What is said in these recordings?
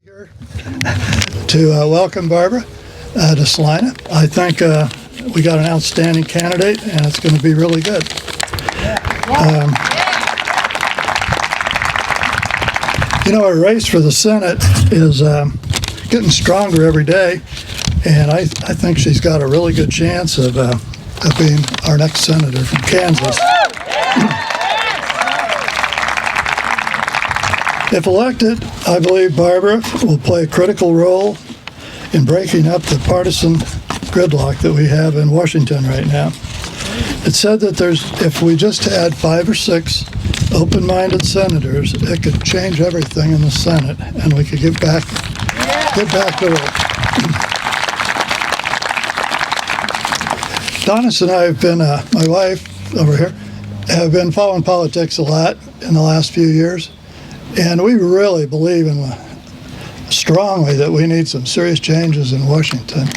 Here to welcome Barbara to Salina. I think we got an outstanding candidate, and it's going to be really good. Our race for the Senate is getting stronger every day, and I think she's got a really good chance of being our next senator from Kansas. If elected, I believe Barbara will play a critical role in breaking up the partisan gridlock that we have in Washington right now. It's said that if we just had 5 or 6 open-minded senators, it could change everything in the Senate, and we could get back to work. Donis and I have been, my wife over here, have been following politics a lot in the last few years. And we really believe strongly that we need some serious changes in Washington.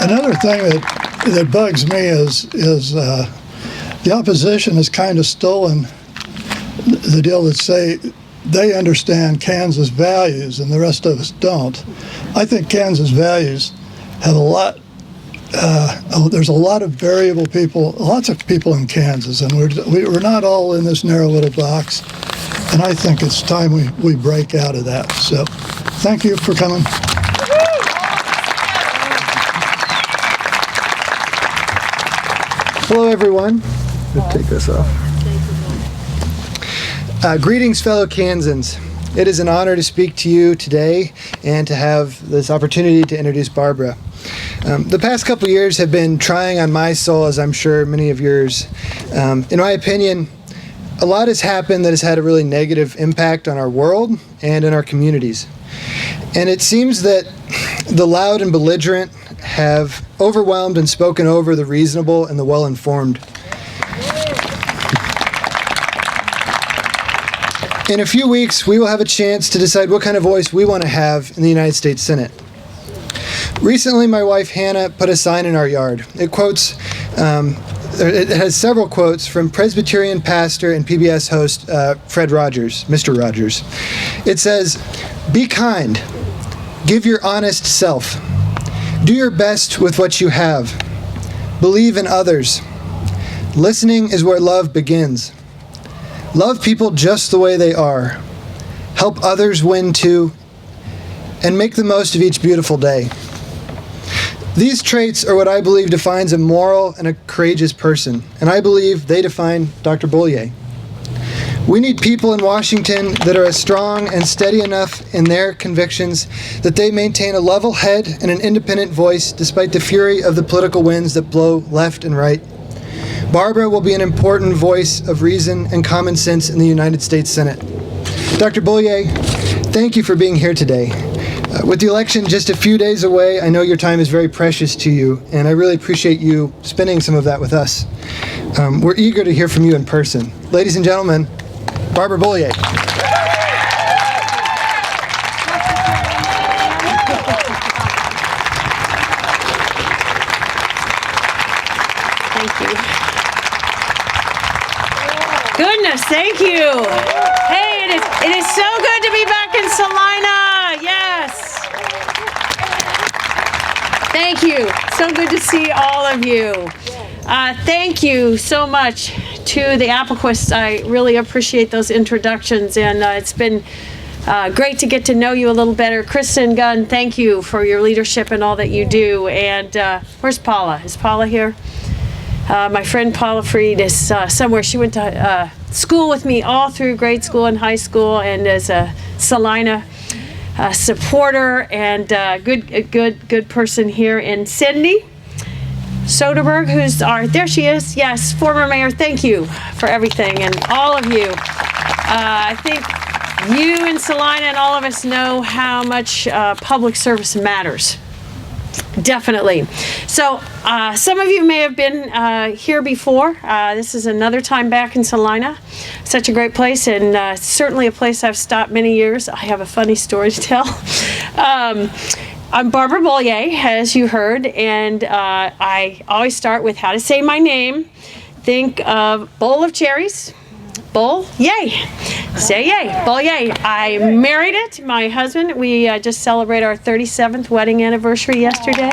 Another thing that bugs me is the opposition has kind of stolen the deal that say they understand Kansas values and the rest of us don't. I think Kansas values have a lot. There's a lot of variable people, lots of people in Kansas, and we're not all in this narrow little box. And I think it's time we break out of that. So thank you for coming. Hello, everyone. Let's take this off. Greetings, fellow Kansans. It is an honor to speak to you today and to have this opportunity to introduce Barbara. The past couple years have been trying on my soul, as I'm sure many of yours. In my opinion, a lot has happened that has had a really negative impact on our world and in our communities. And it seems that the loud and belligerent have overwhelmed and spoken over the reasonable and the well-informed. In a few weeks, we will have a chance to decide what kind of voice we want to have in the United States Senate. Recently, my wife Hannah put a sign in our yard. It has several quotes from Presbyterian pastor and PBS host Fred Rogers, Mr. Rogers. It says, "Be kind, give your honest self, do your best with what you have, believe in others. Listening is where love begins. Love people just the way they are, help others win too, and make the most of each beautiful day." These traits are what I believe defines a moral and a courageous person, and I believe they define Dr. Bollier. We need people in Washington that are as strong and steady enough in their convictions that they maintain a level head and an independent voice despite the fury of the political winds that blow left and right. Barbara will be an important voice of reason and common sense in the United States Senate. Dr. Bollier, thank you for being here today. With the election just a few days away, I know your time is very precious to you, and I really appreciate you spending some of that with us. We're eager to hear from you in person. Ladies and gentlemen, Barbara Bollier. Thank you. Goodness, thank you. Hey, it is so good to be back in Salina. Yes. Thank you. So good to see all of you. Thank you so much to the Applequists. I really appreciate those introductions, and it's been great to get to know you a little better. Kristen Gunn, thank you for your leadership and all that you do. And where's Paula? Is Paula here? My friend Paula Freed is somewhere. She went to school with me all through grade school and high school, and is a Salina supporter and good person here. And Cindy Soderberg, there she is. Yes, former mayor. Thank you for everything, and all of you. I think you in Salina and all of us know how much public service matters. Definitely. So some of you may have been here before. This is another time back in Salina. Such a great place, and certainly a place I've stopped many years. I have a funny story to tell. I'm Barbara Bollier, as you heard, and I always start with how to say my name. Think of bowl of cherries, Bull, yay. Say yay. Bull, yay. I married it. My husband, we just celebrated our 37th wedding anniversary yesterday.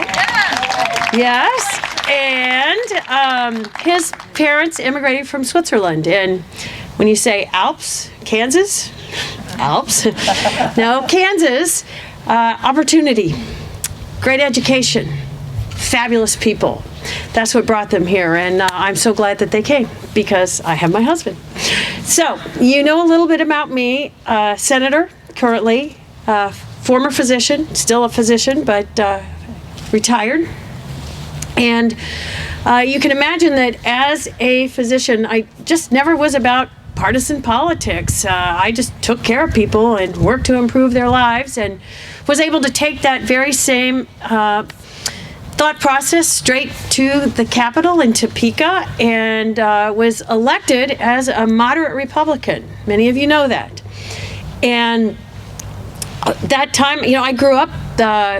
Yes. And his parents immigrated from Switzerland. And when you say Alps, Kansas, Alps, no, Kansas, opportunity, great education, fabulous people. That's what brought them here, and I'm so glad that they came because I have my husband. So, you know a little bit about me, senator currently, former physician, still a physician, but retired. And you can imagine that as a physician, I just never was about partisan politics. I just took care of people and worked to improve their lives, and was able to take that very same thought process straight to the Capitol in Topeka, and was elected as a moderate Republican. Many of you know that. And that time, you know, I grew up,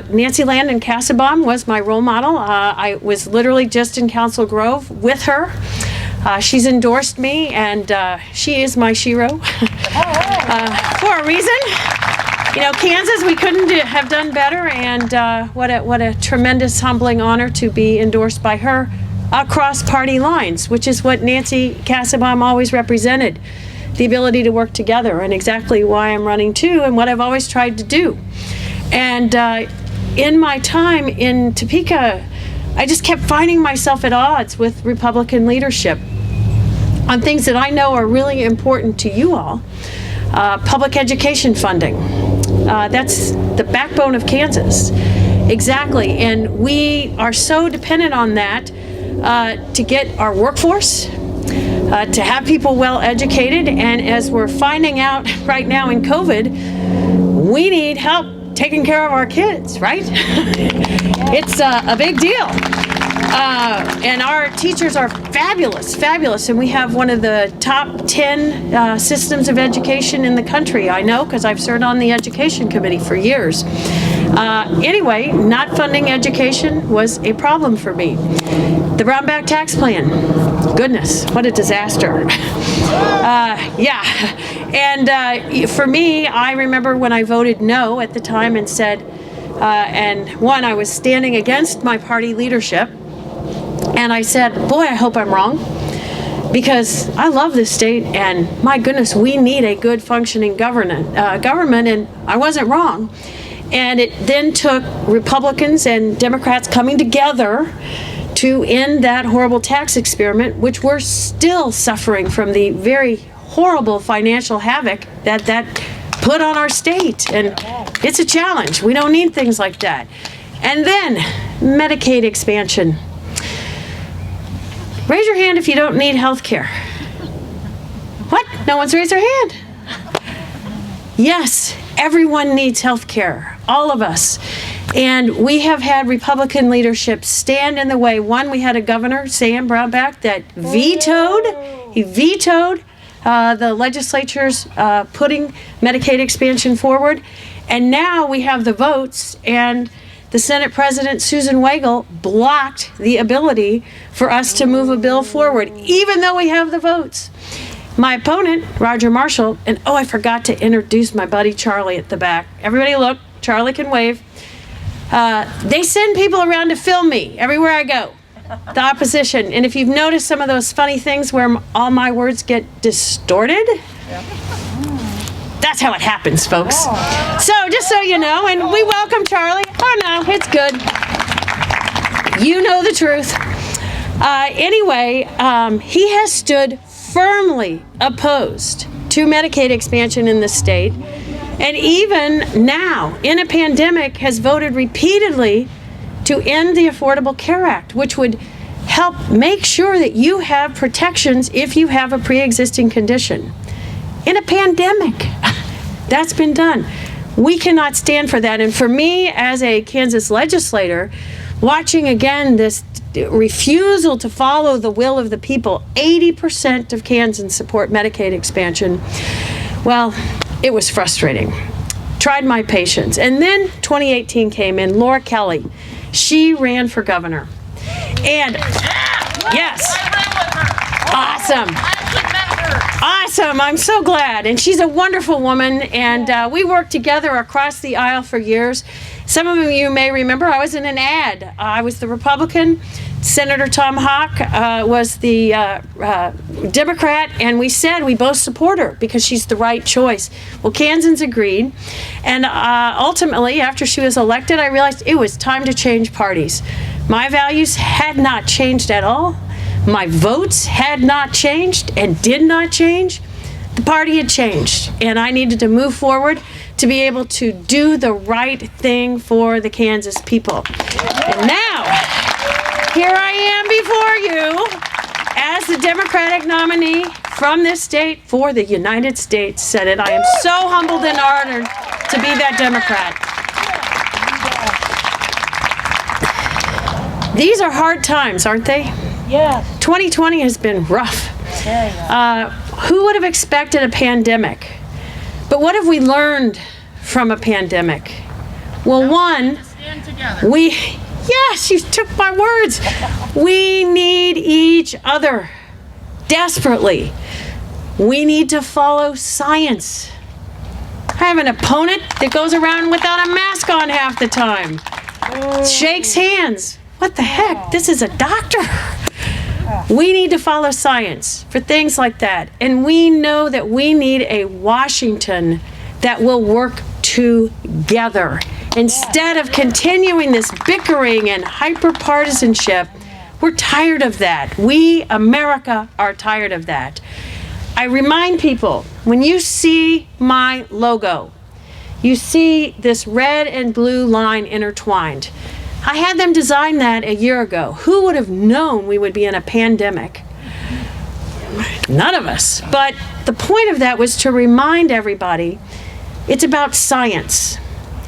Nancy Landon Kassebaum was my role model. I was literally just in Council Grove with her. She's endorsed me, and she is my shero for a reason. You know, Kansas, we couldn't have done better, and what a tremendous, humbling honor to be endorsed by her across party lines, which is what Nancy Kassebaum always represented, the ability to work together, and exactly why I'm running too, and what I've always tried to do. And in my time in Topeka, I just kept finding myself at odds with Republican leadership on things that I know are really important to you all. Public education funding. That's the backbone of Kansas. Exactly. And we are so dependent on that to get our workforce, to have people well educated. And as we're finding out right now in COVID, we need help taking care of our kids, right? It's a big deal. And our teachers are fabulous, and we have one of the top 10 systems of education in the country. I know because I've served on the education committee for years. Anyway, not funding education was a problem for me. The Brownback tax plan, goodness, what a disaster. Yeah, and for me, I remember when I voted no at the time and said, I was standing against my party leadership. And I said, boy, I hope I'm wrong, because I love this state, and my goodness, we need a good functioning government, and I wasn't wrong. And it then took Republicans and Democrats coming together to end that horrible tax experiment, which we're still suffering from the very horrible financial havoc that put on our state. And it's a challenge. We don't need things like that. And then Medicaid expansion. Raise your hand if you don't need health care. What? No one's raised their hand. Yes, everyone needs health care, all of us. And we have had Republican leadership stand in the way. One, we had a governor, Sam Brownback, that vetoed the legislature's putting Medicaid expansion forward. And now we have the votes, and the Senate President, Susan Wagle, blocked the ability for us to move a bill forward, even though we have the votes. My opponent, Roger Marshall, and I forgot to introduce my buddy Charlie at the back. Everybody look, Charlie can wave. They send people around to film me everywhere I go, the opposition. And if you've noticed some of those funny things where all my words get distorted, that's how it happens, folks. So just so you know, and we welcome Charlie. Oh no, it's good. You know the truth. Anyway, he has stood firmly opposed to Medicaid expansion in the state, and even now, in a pandemic, has voted repeatedly to end the Affordable Care Act, which would help make sure that you have protections if you have a pre-existing condition. In a pandemic, that's been done. We cannot stand for that. And for me, as a Kansas legislator, watching again this refusal to follow the will of the people, 80% of Kansans support Medicaid expansion. Well, it was frustrating. Tried my patience. And then 2018 came in. Laura Kelly, she ran for governor. And yes, awesome. Awesome. I'm so glad. And she's a wonderful woman. And we worked together across the aisle for years. Some of you may remember I was in an ad. I was the Republican. Senator Tom Hawk was the Democrat, and we said we both support her because she's the right choice. Well, Kansans agreed, and ultimately, after she was elected, I realized it was time to change parties. My values had not changed at all. My votes had not changed and did not change. The party had changed, and I needed to move forward to be able to do the right thing for the Kansas people. And now, here I am before you as the Democratic nominee from this state for the United States Senate. I am so humbled and honored to be that Democrat. These are hard times, aren't they? Yes. 2020 has been rough. Who would have expected a pandemic? But what have we learned from a pandemic? Well, one, yes, you took my words. We need each other desperately. We need to follow science. I have an opponent that goes around without a mask on half the time. Shakes hands. What the heck? This is a doctor. We need to follow science for things like that. And we know that we need a Washington that will work together. Instead of continuing this bickering and hyper-partisanship, we're tired of that. We, America, are tired of that. I remind people, when you see my logo, you see this red and blue line intertwined. I had them design that a year ago. Who would have known we would be in a pandemic? None of us. But the point of that was to remind everybody it's about science.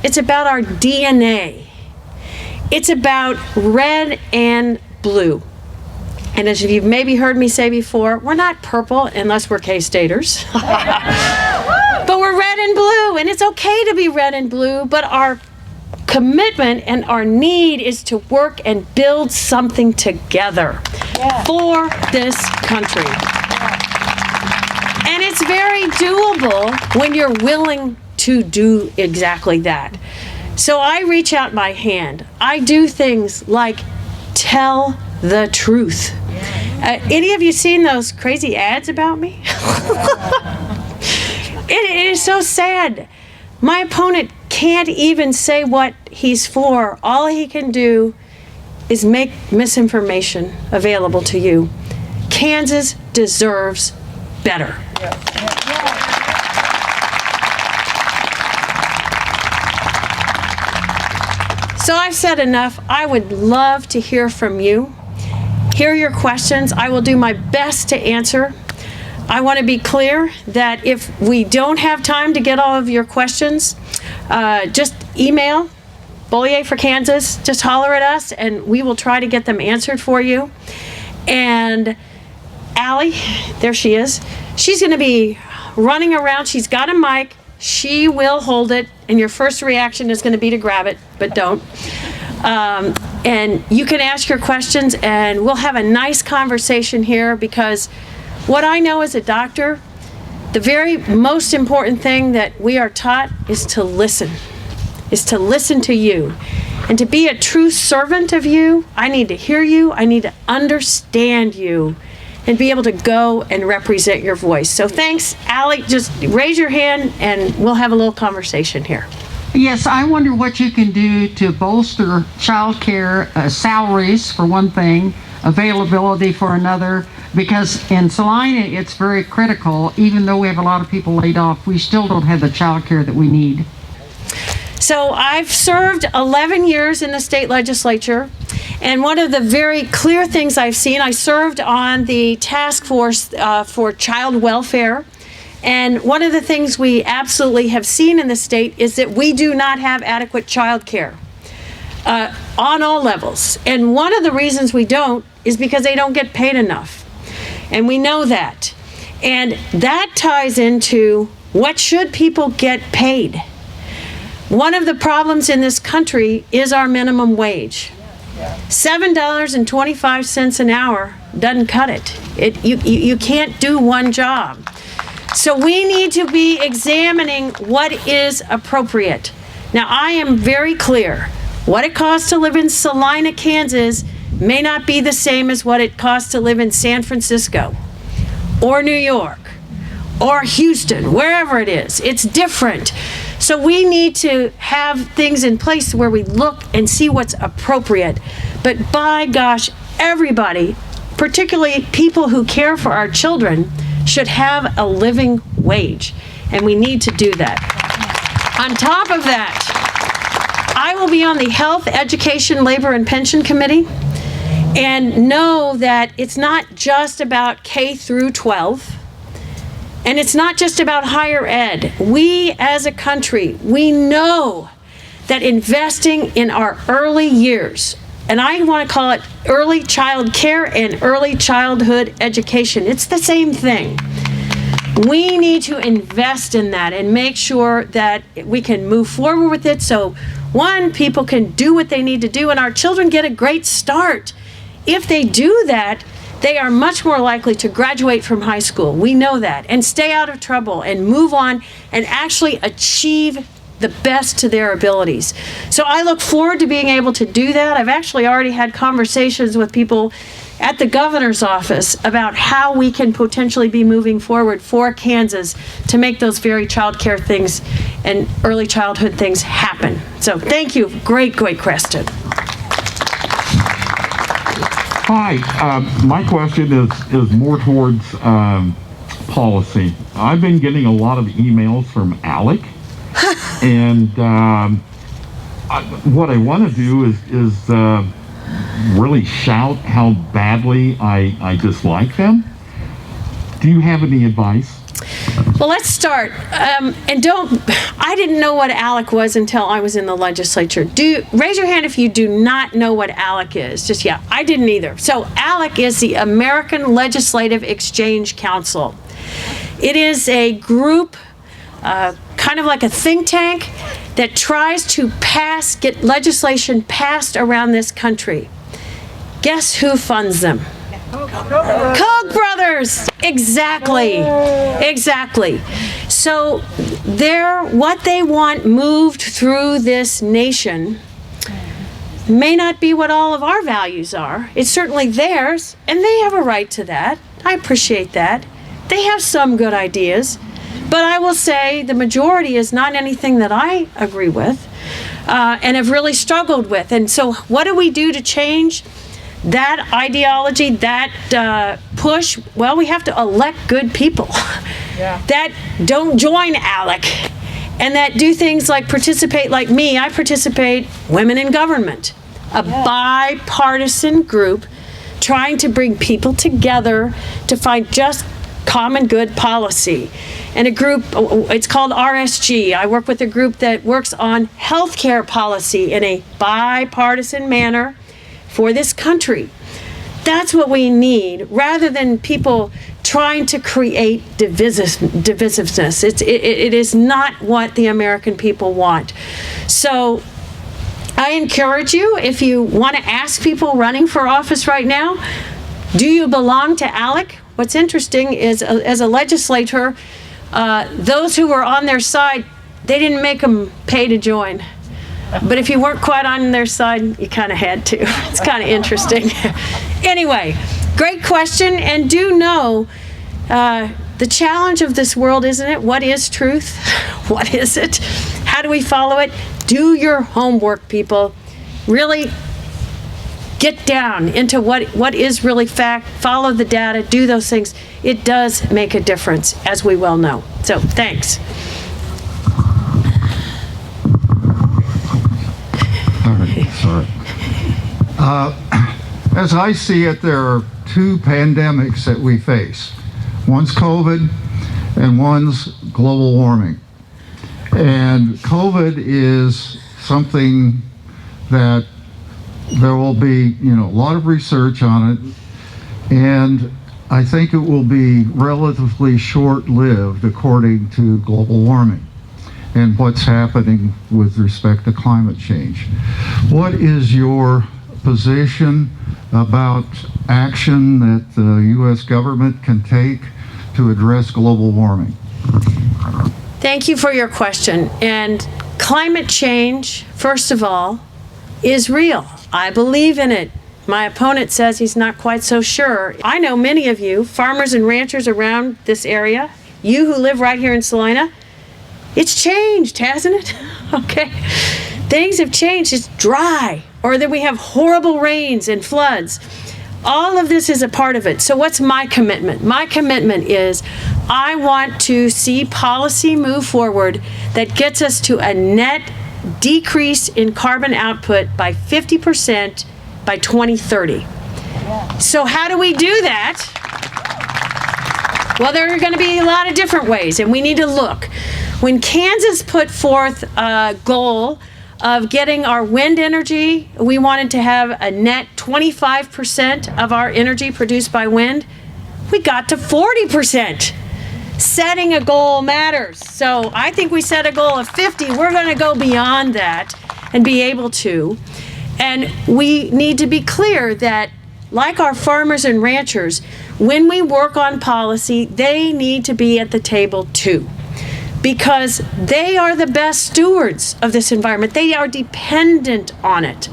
It's about our DNA. It's about red and blue. And as you've maybe heard me say before, we're not purple unless we're K-Staters. But we're red and blue, and it's okay to be red and blue, but our commitment and our need is to work and build something together for this country. And it's very doable when you're willing to do exactly that. So I reach out my hand. I do things like tell the truth. Any of you seen those crazy ads about me? It is so sad. My opponent can't even say what he's for. All he can do is make misinformation available to you. Kansas deserves better. So I've said enough. I would love to hear from you. Hear your questions. I will do my best to answer. I want to be clear that if we don't have time to get all of your questions, just email Bollier for Kansas. Just holler at us, and we will try to get them answered for you. And Allie, there she is. She's going to be running around. She's got a mic. She will hold it, and your first reaction is going to be to grab it, but don't. And you can ask your questions, and we'll have a nice conversation here, because what I know as a doctor, the very most important thing that we are taught is to listen to you. And to be a true servant of you, I need to hear you, I need to understand you, and be able to go and represent your voice. So thanks, Allie. Just raise your hand, and we'll have a little conversation here. Yes, I wonder what you can do to bolster child care salaries, for one thing, availability for another, because in Salina it's very critical. Even though we have a lot of people laid off, we still don't have the child care that we need. So I've served 11 years in the state legislature, and one of the very clear things I've seen, I served on the task force for child welfare. And one of the things we absolutely have seen in the state is that we do not have adequate child care on all levels. And one of the reasons we don't is because they don't get paid enough. And we know that. And that ties into what should people get paid. One of the problems in this country is our minimum wage. $7.25 an hour doesn't cut it. You can't do one job. So we need to be examining what is appropriate. Now, I am very clear. What it costs to live in Salina, Kansas may not be the same as what it costs to live in San Francisco or New York or Houston, wherever it is. It's different. So we need to have things in place where we look and see what's appropriate. But by gosh, everybody, particularly people who care for our children, should have a living wage. And we need to do that. On top of that, I will be on the Health, Education, Labor, and Pension Committee. And know that it's not just about K through 12. And it's not just about higher ed. We as a country, we know that investing in our early years, and I want to call it early child care and early childhood education, it's the same thing. We need to invest in that and make sure that we can move forward with it so, one, people can do what they need to do and our children get a great start. If they do that, they are much more likely to graduate from high school. We know that. And stay out of trouble and move on and actually achieve the best to their abilities. So I look forward to being able to do that. I've actually already had conversations with people at the governor's office about how we can potentially be moving forward for Kansas to make those very child care things and early childhood things happen. So thank you. Great question. Hi, my question is more towards policy. I've been getting a lot of emails from ALEC, and what I want to do is really shout how badly I dislike them. Do you have any advice? Well, let's start. I didn't know what ALEC was until I was in the legislature. Raise your hand if you do not know what ALEC is. I didn't either. So ALEC is the American Legislative Exchange Council. It is a group, kind of like a think tank, that tries to get legislation passed around this country. Guess who funds them? Koch brothers. Exactly. So what they want moved through this nation may not be what all of our values are. It's certainly theirs, and they have a right to that. I appreciate that. They have some good ideas, but I will say the majority is not anything that I agree with and have really struggled with. And so what do we do to change that ideology, that push? Well, we have to elect good people that don't join ALEC and that do things like participate, like me. I participate Women in Government, a bipartisan group trying to bring people together to find just common good policy. And a group, it's called RSG. I work with a group that works on healthcare policy in a bipartisan manner for this country. That's what we need, rather than people trying to create divisiveness. It is not what the American people want. So I encourage you, if you want to ask people running for office right now, do you belong to ALEC? What's interesting is, as a legislator, those who were on their side, they didn't make them pay to join. But if you weren't quite on their side, you kind of had to. It's kind of interesting. Anyway, great question. And do know the challenge of this world, isn't it? What is truth? What is it? How do we follow it? Do your homework, people. Really get down into what is really fact. Follow the data. Do those things. It does make a difference, as we well know. So thanks. Sorry. As I see it, there are two pandemics that we face. One's COVID and one's global warming. And COVID is something that there will be, a lot of research on it, and I think it will be relatively short-lived according to global warming and what's happening with respect to climate change. What is your position about action that the U.S. government can take to address global warming? Thank you for your question. And climate change, first of all, is real. I believe in it. My opponent says he's not quite so sure. I know many of you, farmers and ranchers around this area, you who live right here in Salina, it's changed, hasn't it? Okay. Things have changed. It's dry, or that we have horrible rains and floods. All of this is a part of it. So what's my commitment? My commitment is I want to see policy move forward that gets us to a net decrease in carbon output by 50% by 2030. So how do we do that? Well, there are going to be a lot of different ways, and we need to look. When Kansas put forth a goal of getting our wind energy, we wanted to have a net 25% of our energy produced by wind. We got to 40%. Setting a goal matters. So I think we set a goal of 50. We're going to go beyond that and be able to. And we need to be clear that, like our farmers and ranchers, when we work on policy, they need to be at the table too, because they are the best stewards of this environment. They are dependent on it.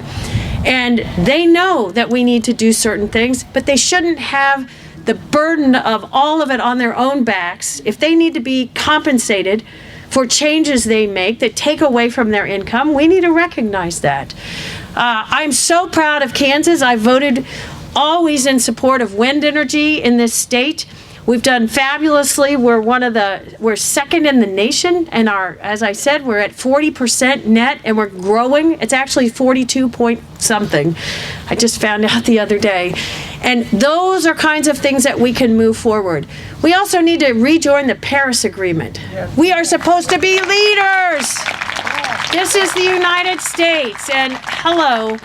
And they know that we need to do certain things, but they shouldn't have the burden of all of it on their own backs. If they need to be compensated for changes they make that take away from their income, we need to recognize that. I'm so proud of Kansas. I voted always in support of wind energy in this state. We've done fabulously. We're second in the nation, and as I said, we're at 40% net, and we're growing. It's actually 42 point something. I just found out the other day. And those are kinds of things that we can move forward. We also need to rejoin the Paris Agreement. We are supposed to be leaders. This is the United States, and hello.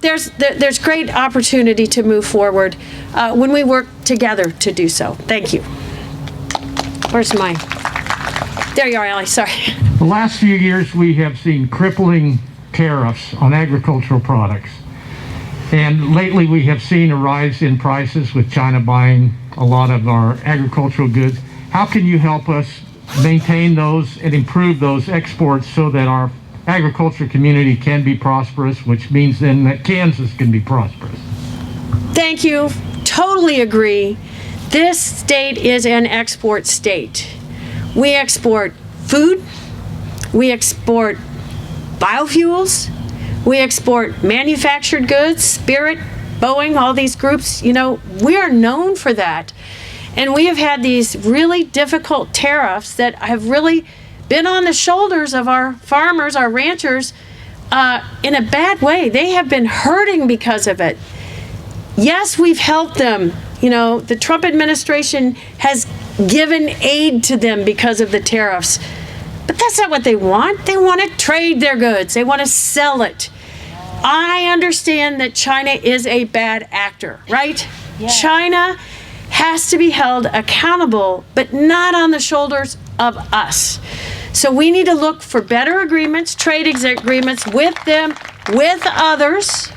There's great opportunity to move forward when we work together to do so. Thank you. Where's mine? There you are, Ellie. Sorry. The last few years, we have seen crippling tariffs on agricultural products. And lately, we have seen a rise in prices with China buying a lot of our agricultural goods. How can you help us maintain those and improve those exports so that our agriculture community can be prosperous, which means then that Kansas can be prosperous? Thank you. Totally agree. This state is an export state. We export food, we export biofuels, we export manufactured goods, Spirit, Boeing, all these groups. You know, we are known for that. And we have had these really difficult tariffs that have really been on the shoulders of our farmers, our ranchers, in a bad way. They have been hurting because of it. Yes, we've helped them. You know, the Trump administration has given aid to them because of the tariffs. But that's not what they want. They want to trade their goods. They want to sell it. I understand that China is a bad actor, right? Yeah. China has to be held accountable, but not on the shoulders of us. So we need to look for better agreements, trade agreements with them, with others.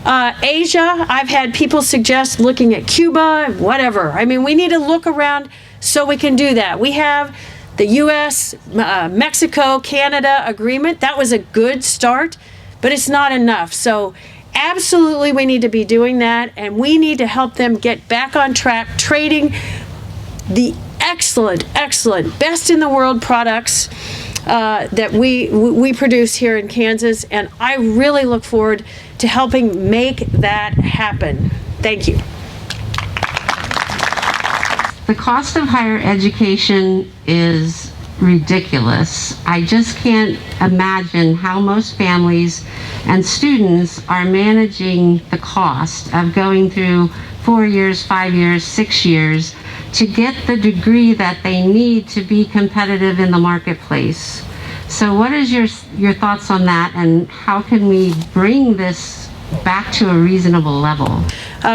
Asia, I've had people suggest looking at Cuba, whatever. I mean, we need to look around so we can do that. We have the U.S., Mexico, Canada agreement. That was a good start, but it's not enough. So absolutely we need to be doing that, and we need to help them get back on track, trading the excellent, best in the world products that we produce here in Kansas, and I really look forward to helping make that happen. Thank you. The cost of higher education is ridiculous. I just can't imagine how most families and students are managing the cost of going through 4 years, 5 years, 6 years to get the degree that they need to be competitive in the marketplace. So what is your thoughts on that, and how can we bring this back to a reasonable level?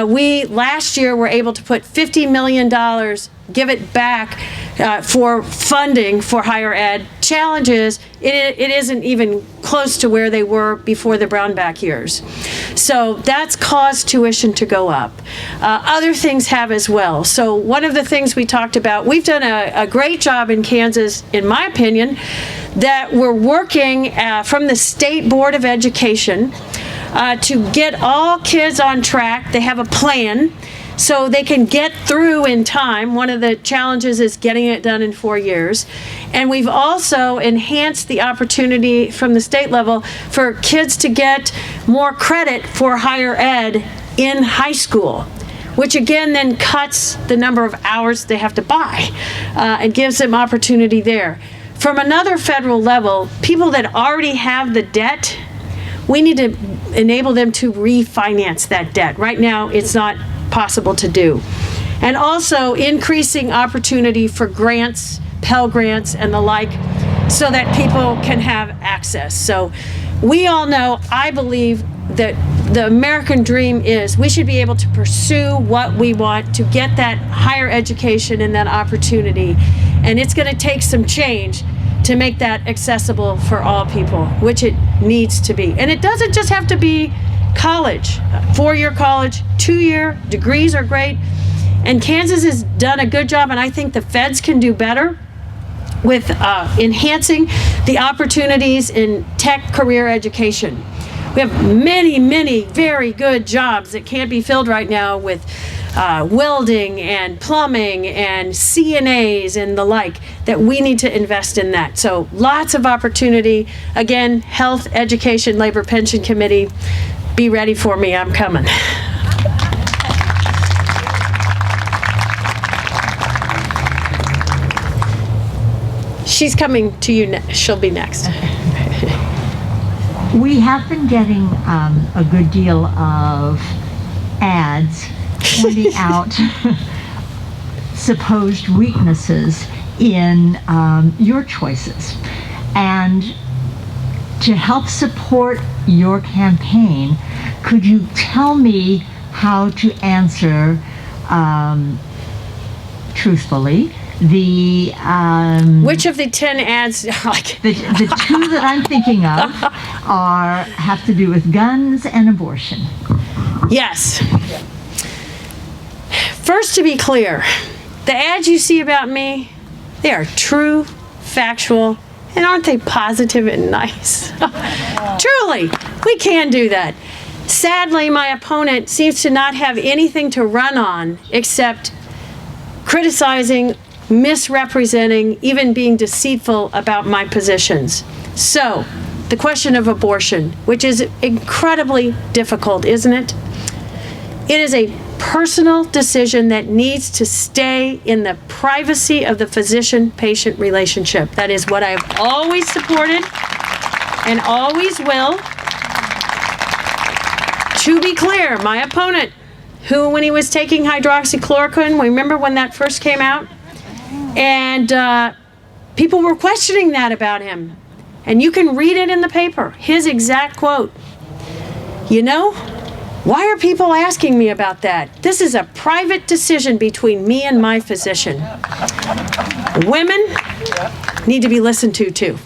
We last year were able to put $50 million, give it back for funding for higher ed challenge is it isn't even close to where they were before the Brownback years. So that's caused tuition to go up. Other things have as well. So one of the things we talked about, we've done a great job in Kansas, in my opinion, that we're working from the State Board of Education to get all kids on track. They have a plan so they can get through in time. One of the challenges is getting it done in 4 years. And we've also enhanced the opportunity from the state level for kids to get more credit for higher ed in high school, which again then cuts the number of hours they have to buy and gives them opportunity there. From another federal level, people that already have the debt, we need to enable them to refinance that debt. Right now, it's not possible to do. And also increasing opportunity for grants, Pell Grants and the like, so that people can have access. So we all know, I believe, that the American dream is we should be able to pursue what we want to get that higher education and that opportunity. And it's going to take some change to make that accessible for all people, which it needs to be. And it doesn't just have to be college, 4-year college, 2-year degrees are great. And Kansas has done a good job, and I think the feds can do better with enhancing the opportunities in tech career education. We have many, many very good jobs that can't be filled right now with welding and plumbing and CNAs and the like, that we need to invest in that. So lots of opportunity. Again, Health, Education, Labor, Pension Committee, be ready for me, I'm coming. She's coming to you, she'll be next. We have been getting a good deal of ads pointing out supposed weaknesses in your choices. And to help support your campaign, could you tell me how to answer truthfully the which of the 10 ads like the two that I'm thinking of have to do with guns and abortion? Yes. First, to be clear, the ads you see about me, they are true, factual, and aren't they positive and nice? Truly, we can do that. Sadly, my opponent seems to not have anything to run on except criticizing, misrepresenting, even being deceitful about my positions. So, the question of abortion, which is incredibly difficult, isn't it? It is a personal decision that needs to stay in the privacy of the physician-patient relationship. That is what I have always supported and always will. To be clear, my opponent, who when he was taking hydroxychloroquine, remember when that first came out? And people were questioning that about him. And you can read it in the paper, his exact quote. You know, why are people asking me about that? This is a private decision between me and my physician. Women need to be listened to too.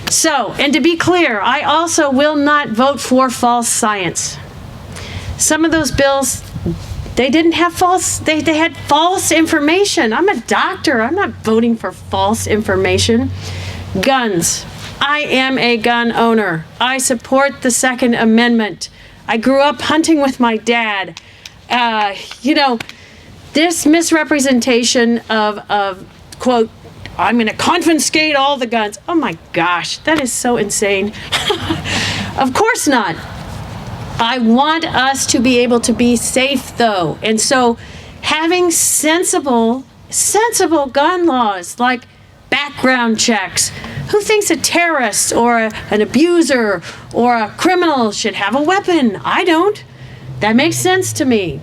So, and to be clear, I also will not vote for false science. Some of those bills, they didn't have false, they had false information. I'm a doctor, I'm not voting for false information. Guns. I am a gun owner. I support the Second Amendment. I grew up hunting with my dad. You know, this misrepresentation of quote, I'm going to confiscate all the guns. Oh my gosh, that is so insane. Of course not. I want us to be able to be safe though. And so having sensible gun laws like background checks. Who thinks a terrorist or an abuser or a criminal should have a weapon? I don't. That makes sense to me.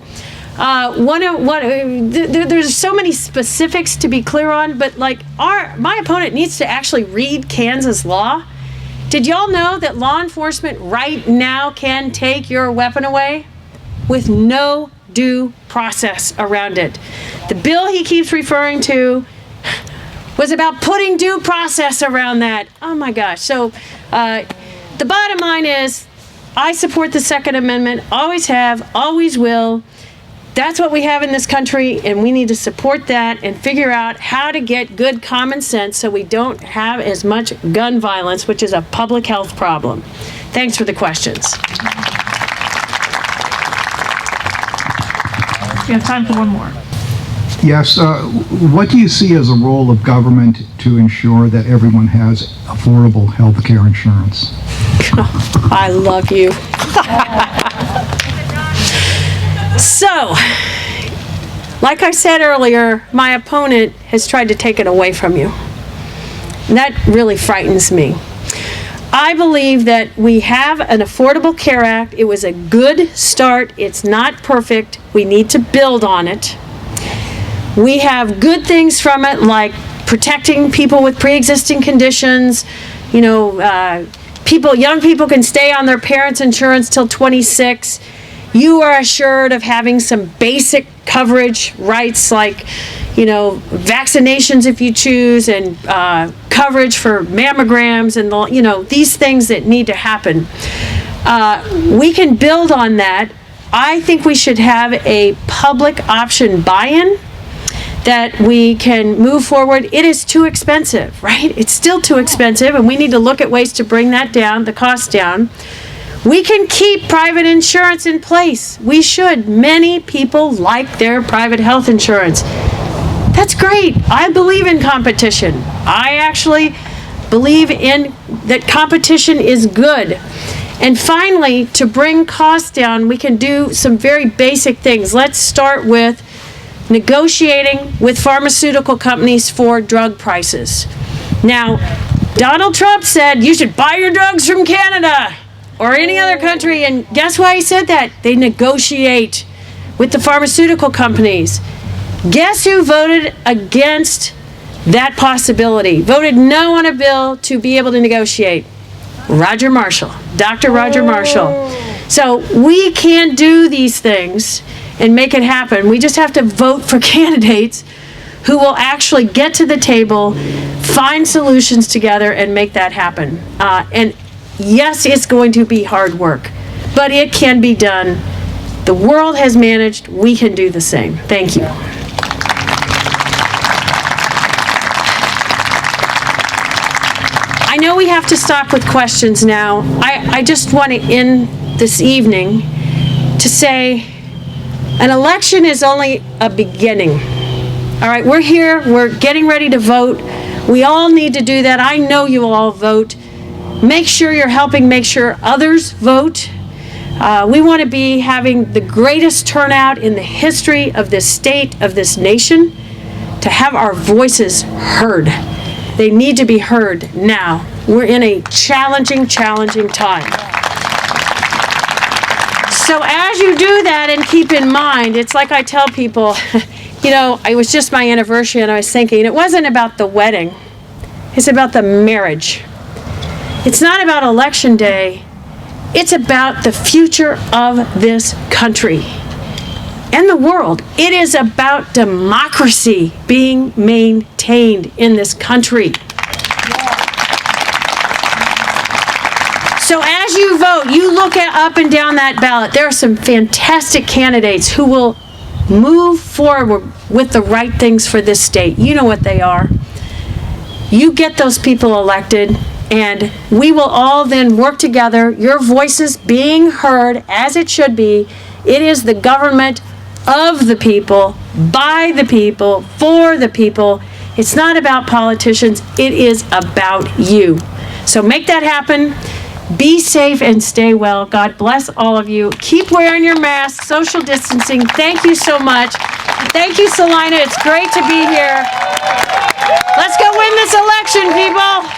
There's so many specifics to be clear on, but like my opponent needs to actually read Kansas law. Did y'all know that law enforcement right now can take your weapon away with no due process around it? The bill he keeps referring to was about putting due process around that. Oh my gosh. So the bottom line is I support the Second Amendment, always have, always will. That's what we have in this country, and we need to support that and figure out how to get good common sense so we don't have as much gun violence, which is a public health problem. Thanks for the questions. We have time for one more. Yes, what do you see as a role of government to ensure that everyone has affordable health care insurance? I love you. So, like I said earlier, my opponent has tried to take it away from you. And that really frightens me. I believe that we have an Affordable Care Act. It was a good start. It's not perfect. We need to build on it. We have good things from it, like protecting people with pre-existing conditions. You know, young people can stay on their parents' insurance till 26. You are assured of having some basic coverage rights, like, you know, vaccinations if you choose, and coverage for mammograms, and, you know, these things that need to happen. We can build on that. I think we should have a public option buy-in that we can move forward. It is too expensive, right? It's still too expensive, and we need to look at ways to bring that down, the cost down. We can keep private insurance in place. We should. Many people like their private health insurance. That's great. I believe in competition. I actually believe in that competition is good. And finally, to bring costs down, we can do some very basic things. Let's start with negotiating with pharmaceutical companies for drug prices. Now, Donald Trump said you should buy your drugs from Canada or any other country, and guess why he said that? They negotiate with the pharmaceutical companies. Guess who voted against that possibility? Voted no on a bill to be able to negotiate? Roger Marshall, Dr. Roger Marshall. So we can do these things and make it happen. We just have to vote for candidates who will actually get to the table, find solutions together, and make that happen. And yes, it's going to be hard work, but it can be done. The world has managed. We can do the same. Thank you. I know we have to stop with questions now. I just want to end this evening to say an election is only a beginning. All right, we're here. We're getting ready to vote. We all need to do that. I know you will all vote. Make sure you're helping make sure others vote. We want to be having the greatest turnout in the history of this state, of this nation, to have our voices heard. They need to be heard now. We're in a challenging time. So as you do that, and keep in mind, it's like I tell people, you know, it was just my anniversary, and I was thinking, it wasn't about the wedding. It's about the marriage. It's not about Election Day. It's about the future of this country and the world. It is about democracy being maintained in this country. So as you vote, you look up and down that ballot. There are some fantastic candidates who will move forward with the right things for this state. You know what they are. You get those people elected, and we will all then work together, your voices being heard as it should be. It is the government of the people, by the people, for the people. It's not about politicians. It is about you. So make that happen. Be safe and stay well. God bless all of you. Keep wearing your masks, social distancing. Thank you so much. Thank you, Salina. It's great to be here. Let's go win this election, people.